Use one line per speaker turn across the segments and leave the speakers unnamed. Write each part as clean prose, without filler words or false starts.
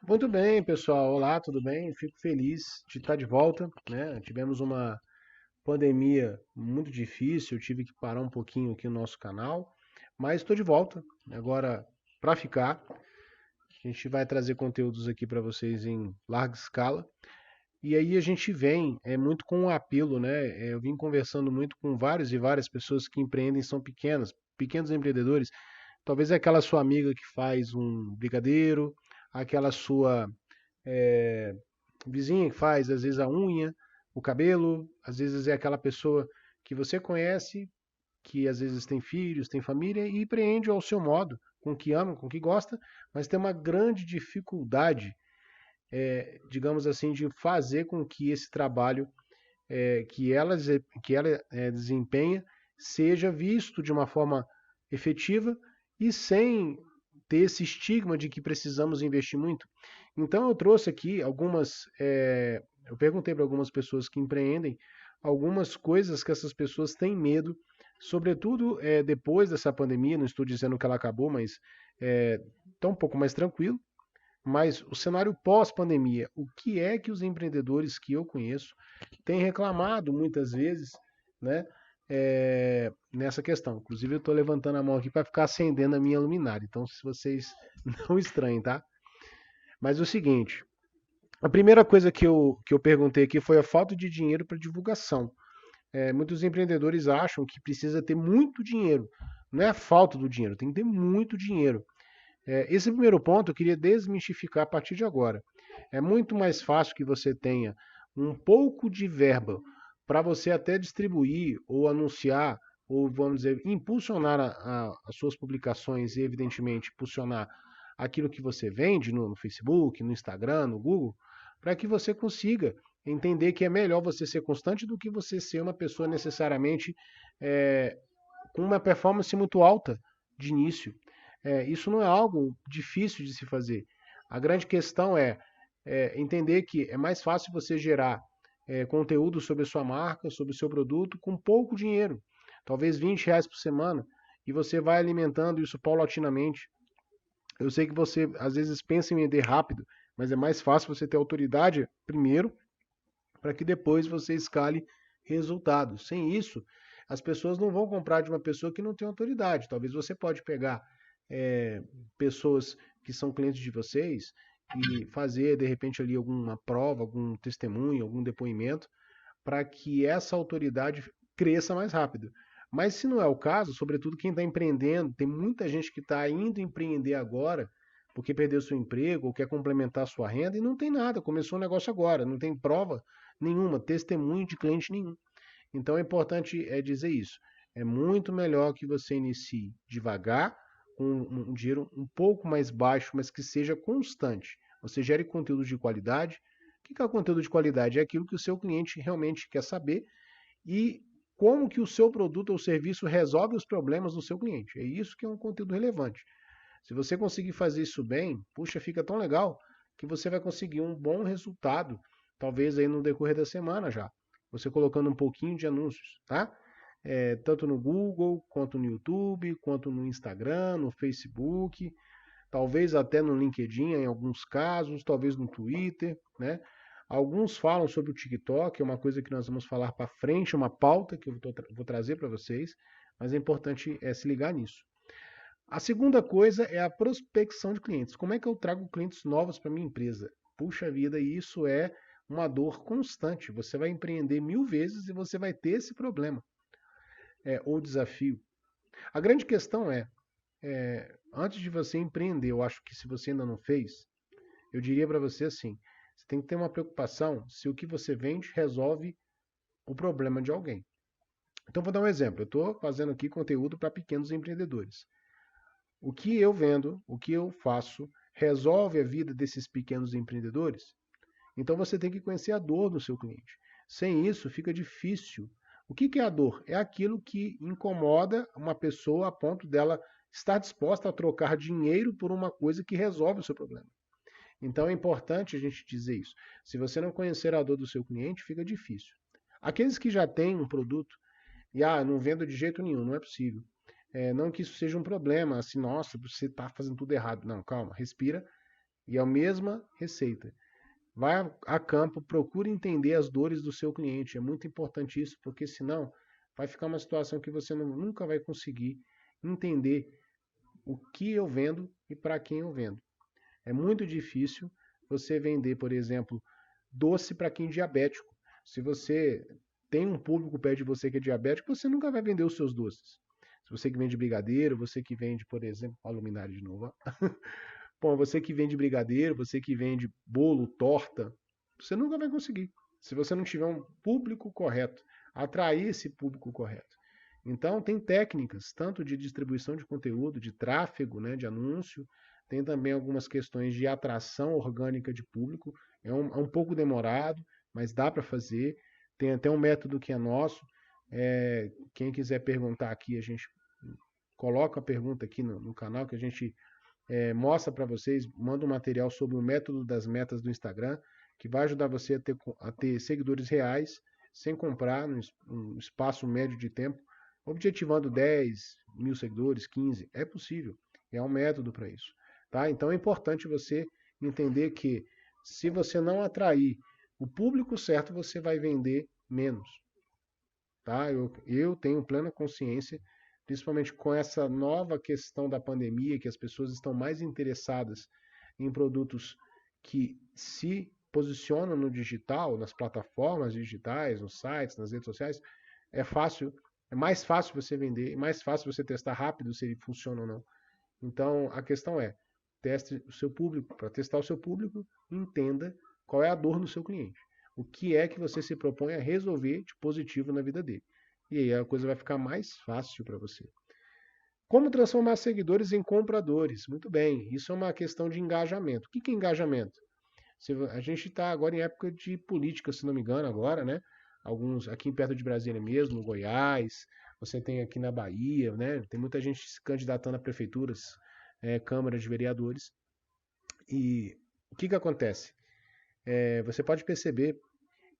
Muito bem, pessoal. Olá, tudo bem? Fico feliz de estar de volta, né? Tivemos uma pandemia muito difícil, eu tive que parar um pouquinho aqui no nosso canal, mas estou de volta agora para ficar. A gente vai trazer conteúdos aqui para vocês em larga escala. E aí a gente vem muito com um apelo, né? Eu vim conversando muito com vários e várias pessoas que empreendem, são pequenos empreendedores. Talvez é aquela sua amiga que faz um brigadeiro, aquela sua é, vizinha que faz, às vezes, a unha, o cabelo, às vezes é aquela pessoa que você conhece, que às vezes tem filhos, tem família e empreende ao seu modo, com o que ama, com o que gosta, mas tem uma grande dificuldade, digamos assim, de fazer com que esse trabalho que ela desempenha seja visto de uma forma efetiva e sem ter esse estigma de que precisamos investir muito. Então eu trouxe aqui eu perguntei para algumas pessoas que empreendem algumas coisas que essas pessoas têm medo, sobretudo depois dessa pandemia. Não estou dizendo que ela acabou, mas está um pouco mais tranquilo. Mas o cenário pós-pandemia, o que é que os empreendedores que eu conheço têm reclamado muitas vezes, né, nessa questão? Inclusive, eu estou levantando a mão aqui para ficar acendendo a minha luminária. Então, se vocês não estranhem, tá? Mas é o seguinte: a primeira coisa que eu perguntei aqui foi a falta de dinheiro para divulgação. Muitos empreendedores acham que precisa ter muito dinheiro. Não é a falta do dinheiro, tem que ter muito dinheiro. Esse primeiro ponto eu queria desmistificar a partir de agora. É muito mais fácil que você tenha um pouco de verba para você até distribuir ou anunciar, ou vamos dizer, impulsionar as suas publicações e, evidentemente, impulsionar aquilo que você vende no Facebook, no Instagram, no Google, para que você consiga entender que é melhor você ser constante do que você ser uma pessoa necessariamente é, com uma performance muito alta de início. Isso não é algo difícil de se fazer. A grande questão é entender que é mais fácil você gerar conteúdo sobre a sua marca, sobre o seu produto, com pouco dinheiro, talvez R$ 20 por semana, e você vai alimentando isso paulatinamente. Eu sei que você às vezes pensa em vender rápido, mas é mais fácil você ter autoridade primeiro, para que depois você escale resultados. Sem isso, as pessoas não vão comprar de uma pessoa que não tem autoridade. Talvez você pode pegar é, pessoas que são clientes de vocês e fazer de repente ali alguma prova, algum testemunho, algum depoimento, para que essa autoridade cresça mais rápido. Mas se não é o caso, sobretudo quem está empreendendo, tem muita gente que está indo empreender agora porque perdeu seu emprego ou quer complementar sua renda e não tem nada, começou o negócio agora, não tem prova nenhuma, testemunho de cliente nenhum. Então é importante dizer isso. É muito melhor que você inicie devagar, com um dinheiro um pouco mais baixo, mas que seja constante. Você gere conteúdo de qualidade. O que é o conteúdo de qualidade? É aquilo que o seu cliente realmente quer saber e como que o seu produto ou serviço resolve os problemas do seu cliente. É isso que é um conteúdo relevante. Se você conseguir fazer isso bem, puxa, fica tão legal que você vai conseguir um bom resultado, talvez aí no decorrer da semana já. Você colocando um pouquinho de anúncios, tá? Tanto no Google, quanto no YouTube, quanto no Instagram, no Facebook, talvez até no LinkedIn em alguns casos, talvez no Twitter, né? Alguns falam sobre o TikTok, é uma coisa que nós vamos falar para frente, uma pauta que eu vou trazer para vocês, mas é importante se ligar nisso. A segunda coisa é a prospecção de clientes. Como é que eu trago clientes novos para minha empresa? Puxa vida, isso é uma dor constante. Você vai empreender 1000 vezes e você vai ter esse problema, ou desafio. A grande questão antes de você empreender, eu acho que se você ainda não fez, eu diria para você assim: você tem que ter uma preocupação se o que você vende resolve o problema de alguém. Então, vou dar um exemplo. Eu estou fazendo aqui conteúdo para pequenos empreendedores. O que eu vendo, o que eu faço, resolve a vida desses pequenos empreendedores? Então você tem que conhecer a dor do seu cliente. Sem isso, fica difícil. O que é a dor? É aquilo que incomoda uma pessoa a ponto dela estar disposta a trocar dinheiro por uma coisa que resolve o seu problema. Então é importante a gente dizer isso. Se você não conhecer a dor do seu cliente, fica difícil. Aqueles que já têm um produto e não vendo de jeito nenhum, não é possível. Não que isso seja um problema, assim, nossa, você está fazendo tudo errado. Não, calma, respira, E é a mesma receita. Vai a campo, procure entender as dores do seu cliente. É muito importante isso, porque senão vai ficar uma situação que você nunca vai conseguir entender o que eu vendo e para quem eu vendo. É muito difícil você vender, por exemplo, doce para quem é diabético. Se você tem um público perto de você que é diabético, você nunca vai vender os seus doces. Se você que vende brigadeiro, você que vende, por exemplo, a luminária de novo. Bom, você que vende brigadeiro, você que vende bolo, torta, você nunca vai conseguir. Se você não tiver um público correto, atrair esse público correto. Então, tem técnicas, tanto de distribuição de conteúdo, de tráfego, né, de anúncio, tem também algumas questões de atração orgânica de público. É um pouco demorado, mas dá para fazer. Tem até um método que é nosso. Quem quiser perguntar aqui, a gente coloca a pergunta aqui no canal, que a gente mostra para vocês, manda um material sobre o método das metas do Instagram, que vai ajudar você a ter seguidores reais, sem comprar, num espaço médio de tempo, objetivando 10 mil seguidores, 15. É possível. É um método para isso. Tá? Então é importante você entender que se você não atrair o público certo, você vai vender menos. Tá? Eu tenho plena consciência, principalmente com essa nova questão da pandemia, que as pessoas estão mais interessadas em produtos que se posicionam no digital, nas plataformas digitais, nos sites, nas redes sociais. É mais fácil você vender, é mais fácil você testar rápido se ele funciona ou não. Então a questão é, teste o seu público. Para testar o seu público, entenda qual é a dor do seu cliente. O que é que você se propõe a resolver de positivo na vida dele. E aí a coisa vai ficar mais fácil para você. Como transformar seguidores em compradores? Muito bem, isso é uma questão de engajamento. O que é engajamento? A gente está agora em época de política, se não me engano, agora, né? Alguns aqui perto de Brasília mesmo, Goiás, você tem aqui na Bahia, né? Tem muita gente se candidatando a prefeituras, câmaras de vereadores. E o que acontece? Você pode perceber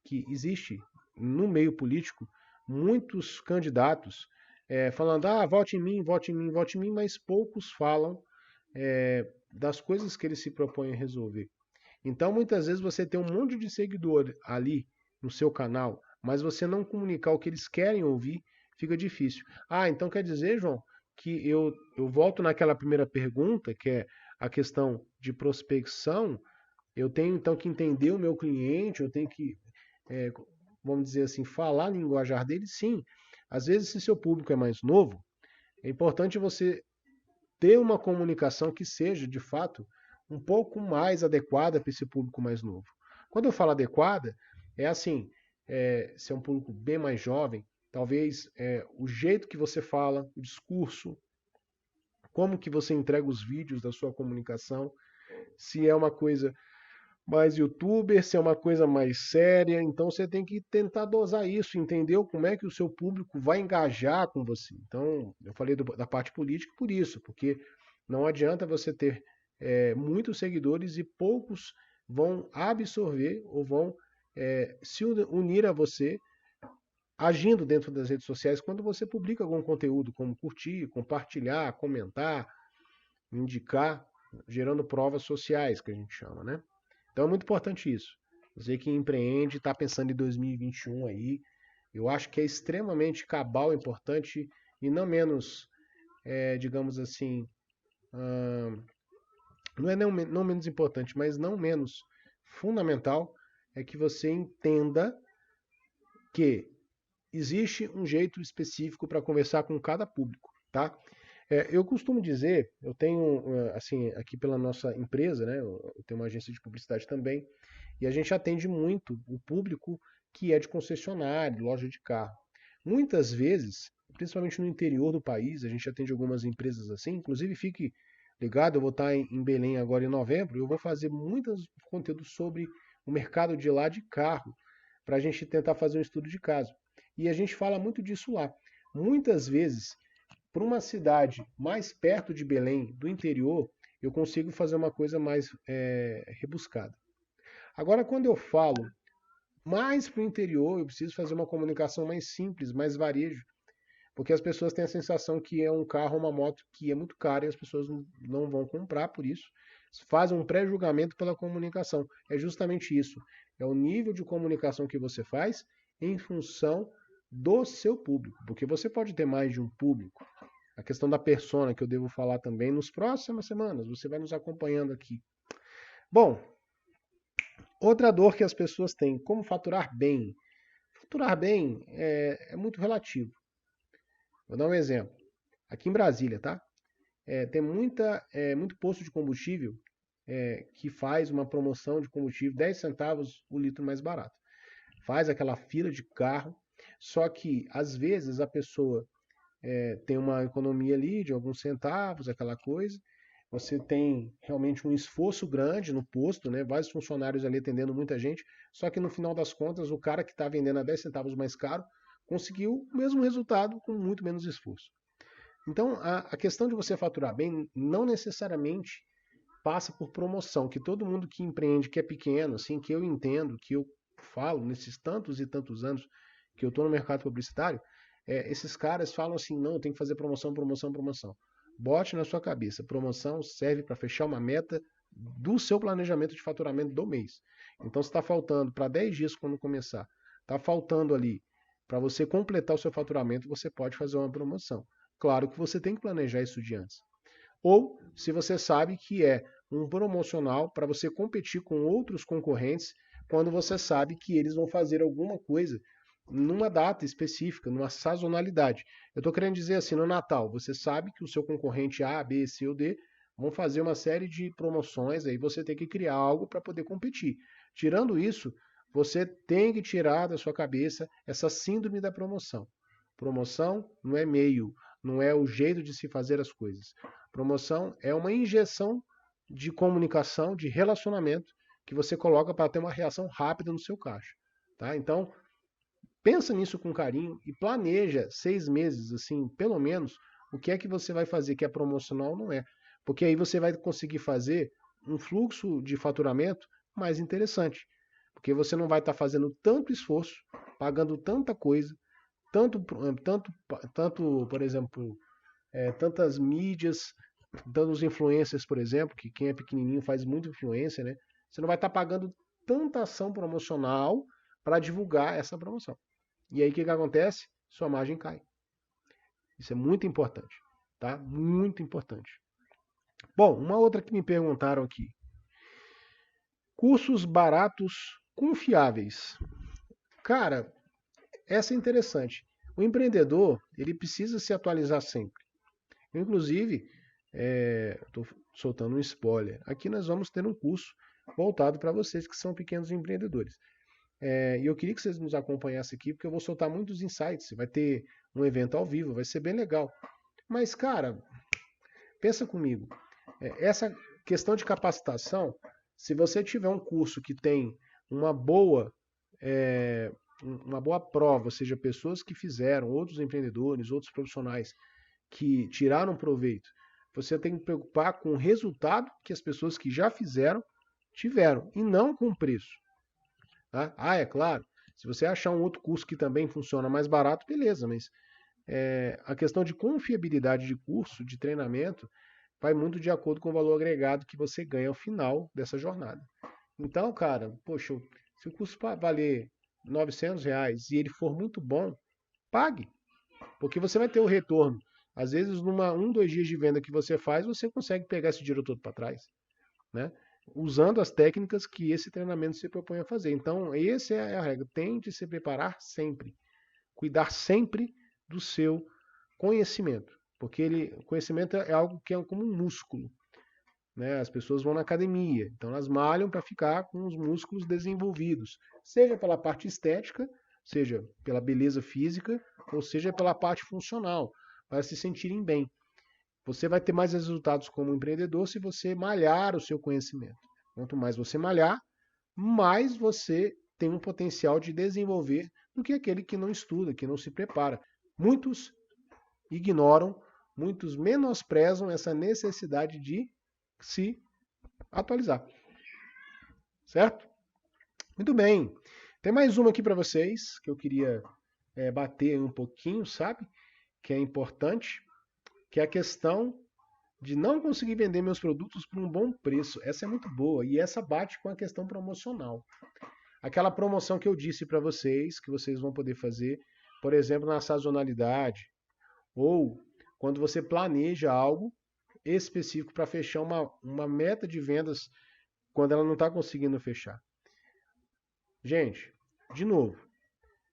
que existe no meio político muitos candidatos falando, vote em mim, vote em mim, vote em mim, mas poucos falam das coisas que eles se propõem a resolver. Então, muitas vezes você tem um monte de seguidor ali no seu canal, mas você não comunicar o que eles querem ouvir, fica difícil. Então quer dizer, João, que eu volto naquela primeira pergunta, que é a questão de prospecção. Eu tenho então que entender o meu cliente, eu tenho que, vamos dizer assim, falar a linguajar dele, sim. Às vezes, se seu público é mais novo, é importante você ter uma comunicação que seja, de fato, um pouco mais adequada para esse público mais novo. Quando eu falo adequada, é assim, se é um público bem mais jovem, talvez o jeito que você fala, o discurso, como que você entrega os vídeos da sua comunicação, se é uma coisa mais youtuber, se é uma coisa mais séria, então você tem que tentar dosar isso, entender como é que o seu público vai engajar com você. Então, eu falei da parte política por isso, porque não adianta você ter muitos seguidores e poucos vão absorver ou vão se unir a você agindo dentro das redes sociais quando você publica algum conteúdo, como curtir, compartilhar, comentar, indicar, gerando provas sociais, que a gente chama, né? Então é muito importante isso. Você que empreende, está pensando em 2021 aí, eu acho que é extremamente cabal, importante e não menos, digamos assim, não é não menos importante, mas não menos fundamental, é que você entenda que existe um jeito específico para conversar com cada público, tá? Eu costumo dizer, eu tenho, assim, aqui pela nossa empresa, né? Eu tenho uma agência de publicidade também, e a gente atende muito o público que é de concessionário, loja de carro. Muitas vezes, principalmente no interior do país, a gente atende algumas empresas assim, inclusive fique ligado, eu vou estar em Belém agora em novembro, eu vou fazer muitos conteúdos sobre o mercado de lá de carro, para a gente tentar fazer um estudo de caso. E a gente fala muito disso lá. Muitas vezes, para uma cidade mais perto de Belém, do interior, eu consigo fazer uma coisa mais rebuscada. Agora, quando eu falo mais para o interior, eu preciso fazer uma comunicação mais simples, mais varejo, porque as pessoas têm a sensação que é um carro ou uma moto que é muito caro e as pessoas não vão comprar por isso. fazem um pré-julgamento pela comunicação. É justamente isso. É o nível de comunicação que você faz em função do seu público. Porque você pode ter mais de um público. A questão da persona, que eu devo falar também nos próximas semanas. Você vai nos acompanhando aqui. Bom, outra dor que as pessoas têm, como faturar bem. Faturar bem é muito relativo. Vou dar um exemplo. Aqui em Brasília, tá? Tem muito posto de combustível que faz uma promoção de combustível 10 centavos o litro mais barato. Faz aquela fila de carro, só que às vezes a pessoa tem uma economia ali de alguns centavos, aquela coisa. Você tem realmente um esforço grande no posto, né? Vários funcionários ali atendendo muita gente, só que no final das contas o cara que está vendendo a 10 centavos mais caro conseguiu o mesmo resultado com muito menos esforço. Então, a questão de você faturar bem não necessariamente passa por promoção, que todo mundo que empreende, que é pequeno, assim, que eu entendo, que eu falo nesses tantos e tantos anos que eu estou no mercado publicitário, esses caras falam assim, não, tem que fazer promoção, promoção, promoção. Bote na sua cabeça, promoção serve para fechar uma meta do seu planejamento de faturamento do mês. Então, se está faltando para 10 dias quando começar, está faltando ali para você completar o seu faturamento, você pode fazer uma promoção. Claro que você tem que planejar isso de antes. Ou se você sabe que é um promocional para você competir com outros concorrentes, quando você sabe que eles vão fazer alguma coisa numa data específica, numa sazonalidade. Eu estou querendo dizer assim, no Natal, você sabe que o seu concorrente A, B, C ou D vão fazer uma série de promoções, aí você tem que criar algo para poder competir. Tirando isso, você tem que tirar da sua cabeça essa síndrome da promoção. Promoção não é meio, não é o jeito de se fazer as coisas. Promoção é uma injeção de comunicação, de relacionamento que você coloca para ter uma reação rápida no seu caixa. Tá? Então, pensa nisso com carinho e planeja 6 meses, assim, pelo menos, o que é que você vai fazer que é promocional não é. Porque aí você vai conseguir fazer um fluxo de faturamento mais interessante. Porque você não vai estar fazendo tanto esforço, pagando tanta coisa, por exemplo, tantas mídias, tantos influencers, por exemplo, que quem é pequenininho faz muito influência, né? Você não vai estar pagando tanta ação promocional para divulgar essa promoção. E aí o que acontece? Sua margem cai. Isso é muito importante, tá? Muito importante. Bom, uma outra que me perguntaram aqui. Cursos baratos confiáveis. Cara, essa é interessante. O empreendedor, ele precisa se atualizar sempre. Inclusive, estou soltando um spoiler. Aqui nós vamos ter um curso voltado para vocês que são pequenos empreendedores. E eu queria que vocês nos acompanhassem aqui, porque eu vou soltar muitos insights. Vai ter um evento ao vivo, vai ser bem legal. Mas, cara, pensa comigo. Essa questão de capacitação, se você tiver um curso que tem uma boa prova, ou seja, pessoas que fizeram, outros empreendedores, outros profissionais que tiraram proveito, você tem que preocupar com o resultado que as pessoas que já fizeram tiveram, e não com o preço. Tá? É claro, se você achar um outro curso que também funciona mais barato, beleza, mas a questão de confiabilidade de curso, de treinamento, vai muito de acordo com o valor agregado que você ganha ao final dessa jornada. Então, cara, poxa, se o curso valer R$ 900 e ele for muito bom, pague, porque você vai ter o retorno. Às vezes, 2 dias de venda que você faz, você consegue pegar esse dinheiro todo para trás, né? Usando as técnicas que esse treinamento se propõe a fazer. Então, essa é a regra. Tente se preparar sempre. Cuidar sempre do seu conhecimento. Porque o conhecimento é algo que é como um músculo. Né? As pessoas vão na academia, então elas malham para ficar com os músculos desenvolvidos. Seja pela parte estética, seja pela beleza física, ou seja pela parte funcional, para se sentirem bem. Você vai ter mais resultados como empreendedor se você malhar o seu conhecimento. Quanto mais você malhar, mais você tem um potencial de desenvolver do que aquele que não estuda, que não se prepara. Muitos ignoram, muitos menosprezam essa necessidade de se atualizar. Certo? Muito bem. Tem mais uma aqui para vocês que eu queria bater um pouquinho, sabe? Que é importante, que é a questão de não conseguir vender meus produtos por um bom preço. Essa é muito boa e essa bate com a questão promocional. Aquela promoção que eu disse para vocês, que vocês vão poder fazer, por exemplo, na sazonalidade, ou quando você planeja algo específico para fechar uma meta de vendas quando ela não está conseguindo fechar. Gente, de novo,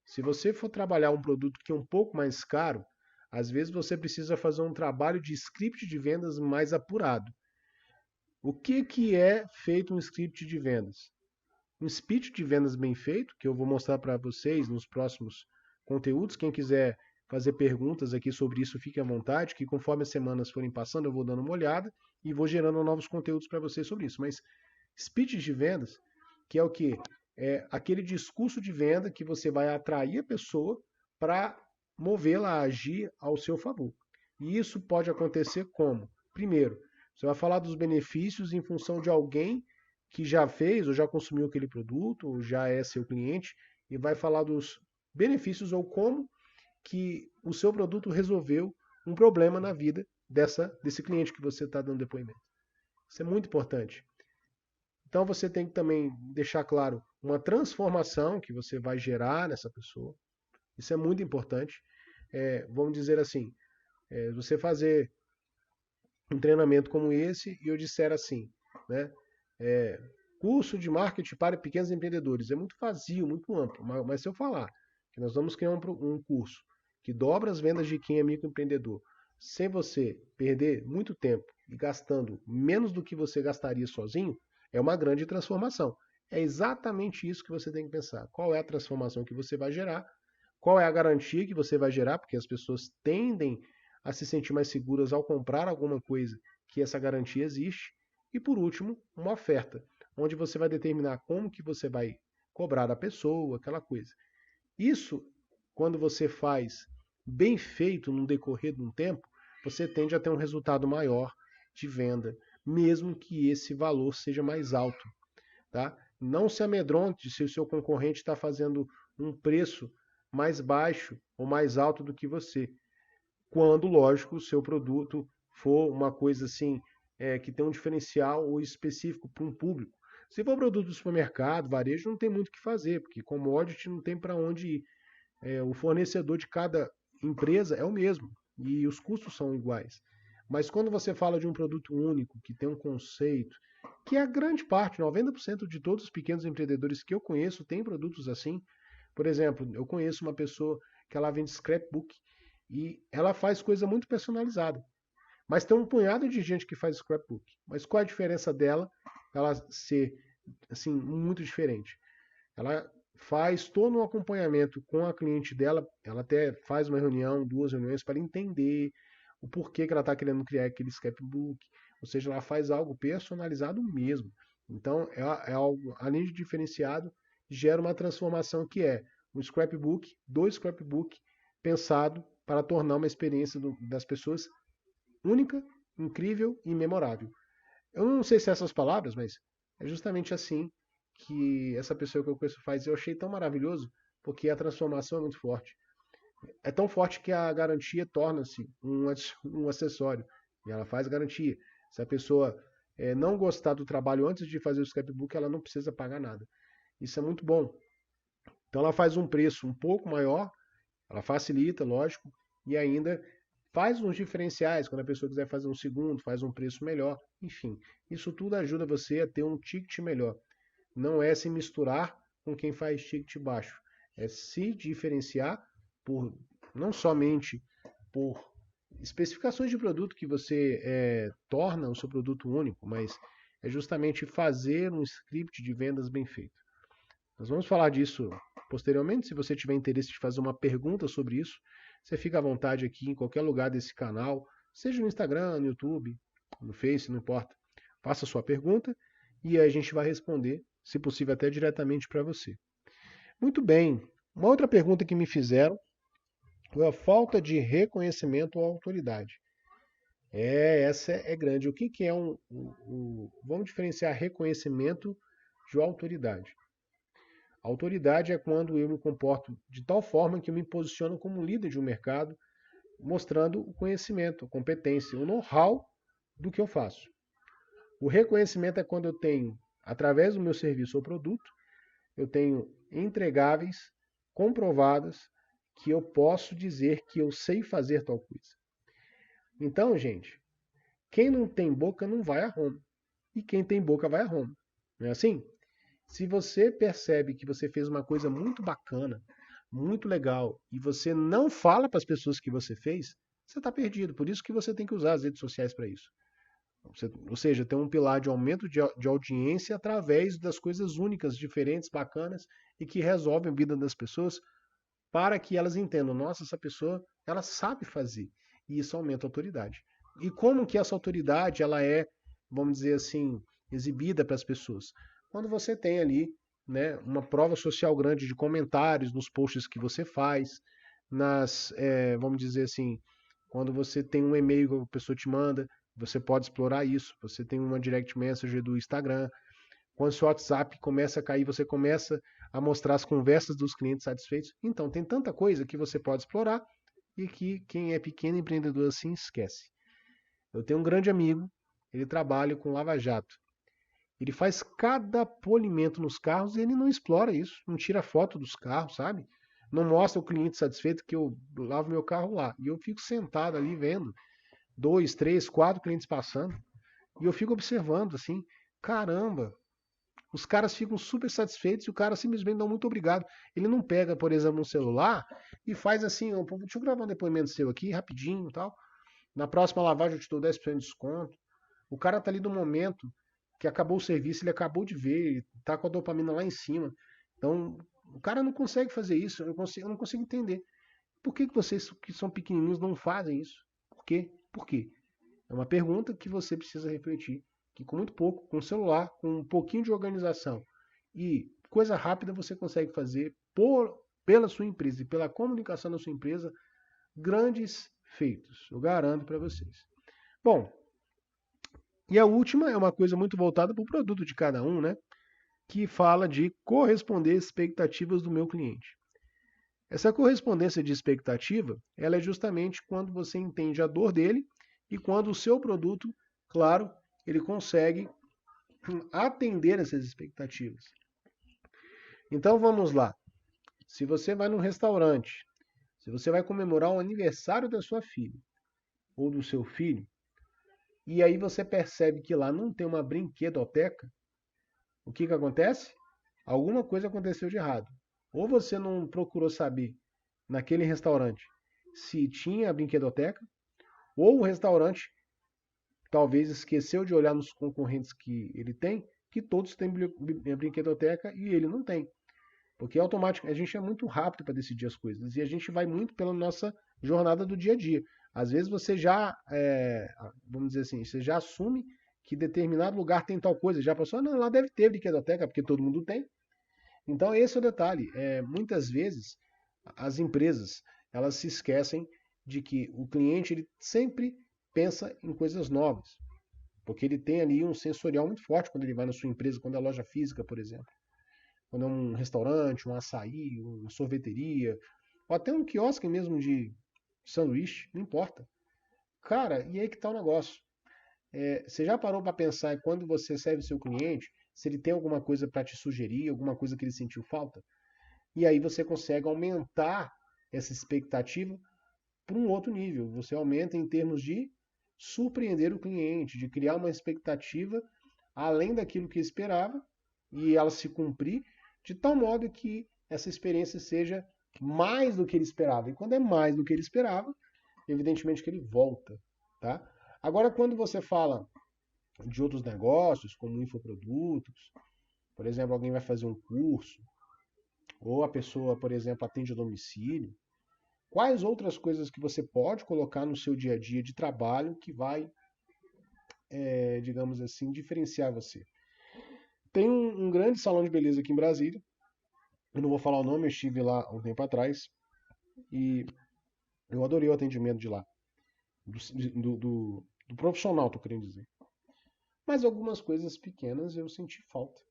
se você for trabalhar um produto que é um pouco mais caro, às vezes você precisa fazer um trabalho de script de vendas mais apurado. O que é feito um script de vendas? Um speech de vendas bem feito, que eu vou mostrar para vocês nos próximos conteúdos. Quem quiser fazer perguntas aqui sobre isso, fique à vontade, que conforme as semanas forem passando, eu vou dando uma olhada e vou gerando novos conteúdos para vocês sobre isso. Mas speech de vendas, que é o quê? É aquele discurso de venda que você vai atrair a pessoa para movê-la a agir ao seu favor. E isso pode acontecer como? Primeiro, você vai falar dos benefícios em função de alguém que já fez ou já consumiu aquele produto, ou já é seu cliente, e vai falar dos benefícios ou como que o seu produto resolveu um problema na vida desse cliente que você está dando depoimento. Isso é muito importante. Então você tem que também deixar claro uma transformação que você vai gerar nessa pessoa. Isso é muito importante. Vamos dizer assim, você fazer um treinamento como esse e eu disser assim, né? Curso de marketing para pequenos empreendedores. É muito vazio, muito amplo. Mas se eu falar que nós vamos criar um curso que dobra as vendas de quem é microempreendedor, sem você perder muito tempo e gastando menos do que você gastaria sozinho, é uma grande transformação. É exatamente isso que você tem que pensar. Qual é a transformação que você vai gerar? Qual é a garantia que você vai gerar? Porque as pessoas tendem a se sentir mais seguras ao comprar alguma coisa que essa garantia existe. E por último, uma oferta, onde você vai determinar como que você vai cobrar da pessoa, aquela coisa. Isso, quando você faz bem feito no decorrer de um tempo, você tende a ter um resultado maior de venda, mesmo que esse valor seja mais alto. Tá? Não se amedronte se o seu concorrente está fazendo um preço mais baixo ou mais alto do que você. Quando, lógico, o seu produto for uma coisa assim, que tem um diferencial ou específico para um público. Se for produto do supermercado, varejo, não tem muito o que fazer, porque commodity não tem para onde ir. O fornecedor de cada empresa é o mesmo e os custos são iguais. Mas quando você fala de um produto único, que tem um conceito, que é a grande parte, 90% de todos os pequenos empreendedores que eu conheço têm produtos assim. Por exemplo, eu conheço uma pessoa que ela vende scrapbook e ela faz coisa muito personalizada. Mas tem um punhado de gente que faz scrapbook. Mas qual a diferença dela, ela ser assim muito diferente? Ela faz todo um acompanhamento com a cliente dela, ela até faz uma reunião, 2 reuniões para entender o porquê que ela está querendo criar aquele scrapbook, ou seja, ela faz algo personalizado mesmo. Então, é algo, além de diferenciado, gera uma transformação que é um scrapbook, 2 scrapbook pensado para tornar uma experiência das pessoas única, incrível e memorável. Eu não sei se é essas palavras, mas é justamente assim que essa pessoa que eu conheço faz. Eu achei tão maravilhoso, porque a transformação é muito forte. É tão forte que a garantia torna-se um acessório. E ela faz garantia. Se a pessoa não gostar do trabalho antes de fazer o scrapbook, ela não precisa pagar nada. Isso é muito bom. Então ela faz um preço um pouco maior, ela facilita, lógico, e ainda faz uns diferenciais. Quando a pessoa quiser fazer um segundo, faz um preço melhor. Enfim, isso tudo ajuda você a ter um ticket melhor. Não é se misturar com quem faz ticket baixo. É se diferenciar por não somente por especificações de produto que você torna o seu produto único, mas é justamente fazer um script de vendas bem feito. Nós vamos falar disso posteriormente. Se você tiver interesse de fazer uma pergunta sobre isso, você fica à vontade aqui em qualquer lugar desse canal, seja no Instagram, no YouTube, no Face, não importa. Faça a sua pergunta e aí a gente vai responder, se possível até diretamente para você. Muito bem. Uma outra pergunta que me fizeram foi a falta de reconhecimento ou autoridade. Essa é grande. O que é vamos diferenciar reconhecimento de autoridade. Autoridade é quando eu me comporto de tal forma que eu me posiciono como líder de um mercado, mostrando o conhecimento, a competência, o know-how do que eu faço. O reconhecimento é quando eu tenho, através do meu serviço ou produto, eu tenho entregáveis comprovadas que eu posso dizer que eu sei fazer tal coisa. Então, gente, quem não tem boca não vai a Roma. E quem tem boca vai a Roma. Não é assim? Se você percebe que você fez uma coisa muito bacana, muito legal, e você não fala para as pessoas que você fez, você está perdido. Por isso que você tem que usar as redes sociais para isso. Ou seja, tem um pilar de aumento de audiência através das coisas únicas, diferentes, bacanas e que resolvem a vida das pessoas para que elas entendam, nossa, essa pessoa, ela sabe fazer. E isso aumenta a autoridade. E como que essa autoridade, ela é, vamos dizer assim, exibida para as pessoas? Quando você tem ali, né, uma prova social grande de comentários nos posts que você faz, vamos dizer assim, quando você tem um e-mail que a pessoa te manda, você pode explorar isso. Você tem uma direct message do Instagram. Quando o seu WhatsApp começa a cair, você começa a mostrar as conversas dos clientes satisfeitos. Então, tem tanta coisa que você pode explorar e que quem é pequeno empreendedor assim esquece. Eu tenho um grande amigo, ele trabalha com Lava Jato. Ele faz cada polimento nos carros e ele não explora isso, não tira foto dos carros, sabe? Não mostra o cliente satisfeito que eu lavo meu carro lá. E eu fico sentado ali vendo 2, 3, 4 clientes passando e eu fico observando assim, caramba, os caras ficam super satisfeitos e o cara simplesmente dá muito obrigado. Ele não pega, por exemplo, um celular e faz assim, deixa eu gravar um depoimento seu aqui, rapidinho e tal. Na próxima lavagem eu te dou 10% de desconto. O cara tá ali no momento que acabou o serviço, ele acabou de ver, ele tá com a dopamina lá em cima. Então, o cara não consegue fazer isso, eu não consigo entender. Por que vocês que são pequenininhos não fazem isso? Por quê? Por quê? É uma pergunta que você precisa refletir. Que com muito pouco, com o celular, com um pouquinho de organização e coisa rápida você consegue fazer pela sua empresa e pela comunicação da sua empresa grandes feitos. Eu garanto para vocês. Bom, e a última é uma coisa muito voltada para o produto de cada um, né? Que fala de corresponder às expectativas do meu cliente. Essa correspondência de expectativa, ela é justamente quando você entende a dor dele e quando o seu produto, claro, ele consegue atender essas expectativas. Então vamos lá. Se você vai num restaurante, se você vai comemorar o aniversário da sua filha ou do seu filho, e aí você percebe que lá não tem uma brinquedoteca, o que acontece? Alguma coisa aconteceu de errado. Ou você não procurou saber naquele restaurante se tinha a brinquedoteca, ou o restaurante talvez esqueceu de olhar nos concorrentes que ele tem, que todos têm brinquedoteca e ele não tem. Porque automaticamente a gente é muito rápido para decidir as coisas e a gente vai muito pela nossa jornada do dia a dia. Às vezes você já, vamos dizer assim, você já assume que determinado lugar tem tal coisa. Já passou, não, lá deve ter brinquedoteca, porque todo mundo tem. Então esse é o detalhe. Muitas vezes as empresas elas se esquecem de que o cliente ele sempre pensa em coisas novas. Porque ele tem ali um sensorial muito forte quando ele vai na sua empresa, quando é loja física, por exemplo. Quando é um restaurante, um açaí, uma sorveteria, ou até um quiosque mesmo de sanduíche, não importa. Cara, e aí que tá o negócio. Você já parou para pensar quando você serve seu cliente, se ele tem alguma coisa para te sugerir, alguma coisa que ele sentiu falta? E aí você consegue aumentar essa expectativa para um outro nível. Você aumenta em termos de surpreender o cliente, de criar uma expectativa além daquilo que esperava e ela se cumprir, de tal modo que essa experiência seja mais do que ele esperava. E quando é mais do que ele esperava, evidentemente que ele volta, tá? Agora, quando você fala de outros negócios, como infoprodutos, por exemplo, alguém vai fazer um curso, ou a pessoa, por exemplo, atende a domicílio, quais outras coisas que você pode colocar no seu dia a dia de trabalho que vai, digamos assim, diferenciar você? Tem um grande salão de beleza aqui em Brasília. Eu não vou falar o nome, eu estive lá um tempo atrás e eu adorei o atendimento de lá. Do profissional, tô querendo dizer. Mas algumas coisas pequenas eu senti falta.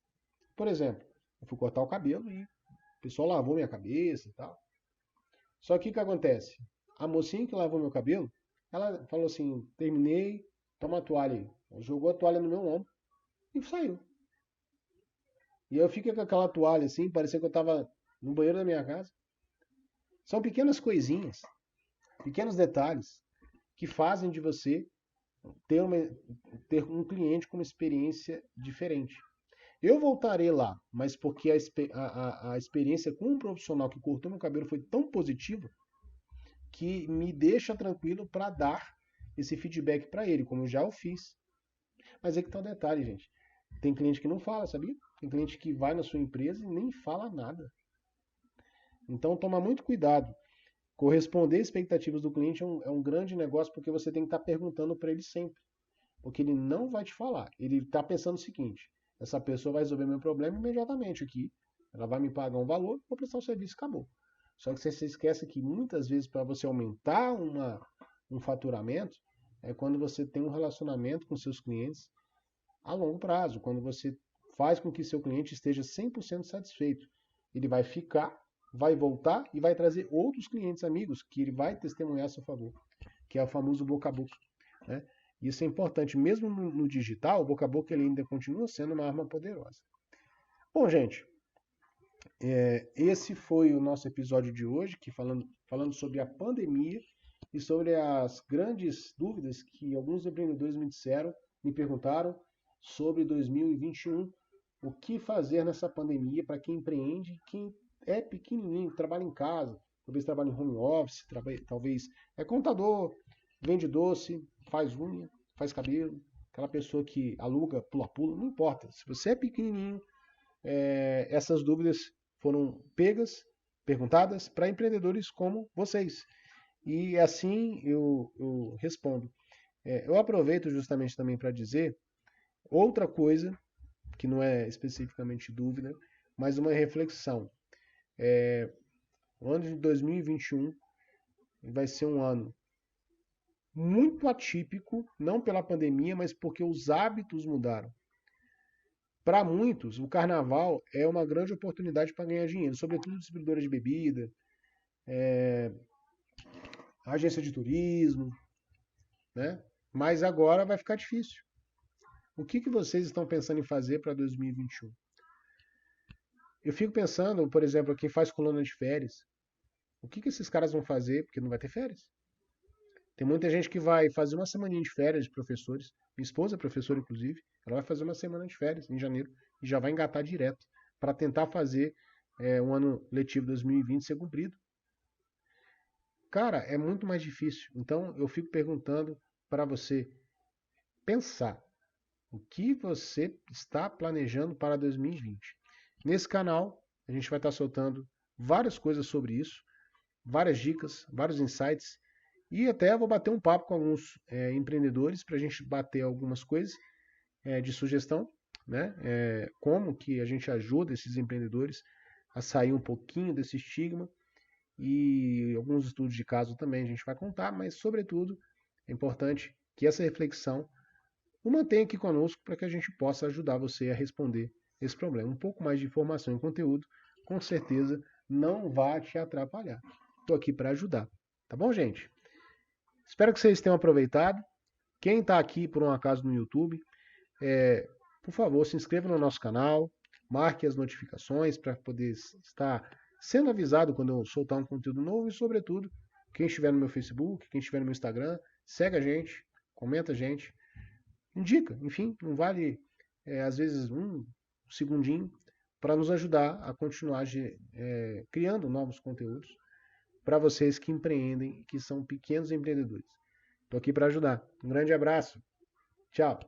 Por exemplo, eu fui cortar o cabelo e o pessoal lavou minha cabeça e tal. Só que o que acontece? A mocinha que lavou meu cabelo, ela falou assim, terminei, toma a toalha aí. Jogou a toalha no meu ombro e saiu. E eu fiquei com aquela toalha assim, parecia que eu estava no banheiro da minha casa. São pequenas coisinhas, pequenos detalhes que fazem de você ter, ter um cliente com uma experiência diferente. Eu voltarei lá, mas porque a experiência com um profissional que cortou meu cabelo foi tão positiva que me deixa tranquilo para dar esse feedback para ele, como eu já o fiz. Mas é que tá um detalhe, gente. Tem cliente que não fala, sabia? Tem cliente que vai na sua empresa e nem fala nada. Então, toma muito cuidado. Corresponder às expectativas do cliente é um grande negócio porque você tem que estar perguntando para ele sempre. Porque ele não vai te falar. Ele está pensando o seguinte: essa pessoa vai resolver meu problema imediatamente aqui. Ela vai me pagar um valor, vou prestar o serviço, acabou. Só que você esquece que muitas vezes para você aumentar um faturamento é quando você tem um relacionamento com seus clientes a longo prazo, quando você faz com que seu cliente esteja 100% satisfeito. Ele vai ficar, vai voltar e vai trazer outros clientes amigos que ele vai testemunhar a seu favor, que é o famoso boca a boca, né? Isso é importante, mesmo no digital, o boca a boca ele ainda continua sendo uma arma poderosa. Bom, gente, esse foi o nosso episódio de hoje, que falando sobre a pandemia e sobre as grandes dúvidas que alguns empreendedores me perguntaram sobre 2021, o que fazer nessa pandemia para quem empreende, quem é pequenininho, trabalha em casa, talvez trabalhe em home office, talvez é contador, vende doce, faz unha, faz cabelo, aquela pessoa que aluga pula-pula, não importa. Se você é pequenininho, essas dúvidas foram perguntadas para empreendedores como vocês. E assim eu respondo. Eu aproveito justamente também para dizer outra coisa, que não é especificamente dúvida, mas uma reflexão. O ano de 2021 vai ser um ano muito atípico, não pela pandemia, mas porque os hábitos mudaram. Para muitos, o carnaval é uma grande oportunidade para ganhar dinheiro, sobretudo distribuidora de bebida, agência de turismo, né? Mas agora vai ficar difícil. O que vocês estão pensando em fazer para 2021? Eu fico pensando, por exemplo, quem faz coluna de férias. O que esses caras vão fazer? Porque não vai ter férias. Tem muita gente que vai fazer uma semaninha de férias de professores. Minha esposa é professora, inclusive. Ela vai fazer uma semana de férias em janeiro e já vai engatar direto para tentar fazer um ano letivo 2020 ser cumprido. Cara, é muito mais difícil. Então eu fico perguntando para você pensar o que você está planejando para 2020. Nesse canal a gente vai estar soltando várias coisas sobre isso, várias dicas, vários insights e até vou bater um papo com alguns empreendedores para a gente bater algumas coisas de sugestão, né? Como que a gente ajuda esses empreendedores a sair um pouquinho desse estigma e alguns estudos de caso também a gente vai contar, mas sobretudo é importante que essa reflexão o mantenha aqui conosco para que a gente possa ajudar você a responder esse problema. Um pouco mais de informação e conteúdo, com certeza não vai te atrapalhar. Estou aqui para ajudar. Tá bom, gente? Espero que vocês tenham aproveitado. Quem está aqui por um acaso no YouTube, por favor, se inscreva no nosso canal, marque as notificações para poder estar sendo avisado quando eu soltar um conteúdo novo e, sobretudo, quem estiver no meu Facebook, quem estiver no meu Instagram, segue a gente, comenta a gente, indica, enfim, não vale às vezes um segundinho para nos ajudar a continuar criando novos conteúdos para vocês que empreendem, que são pequenos empreendedores. Estou aqui para ajudar. Um grande abraço. Tchau.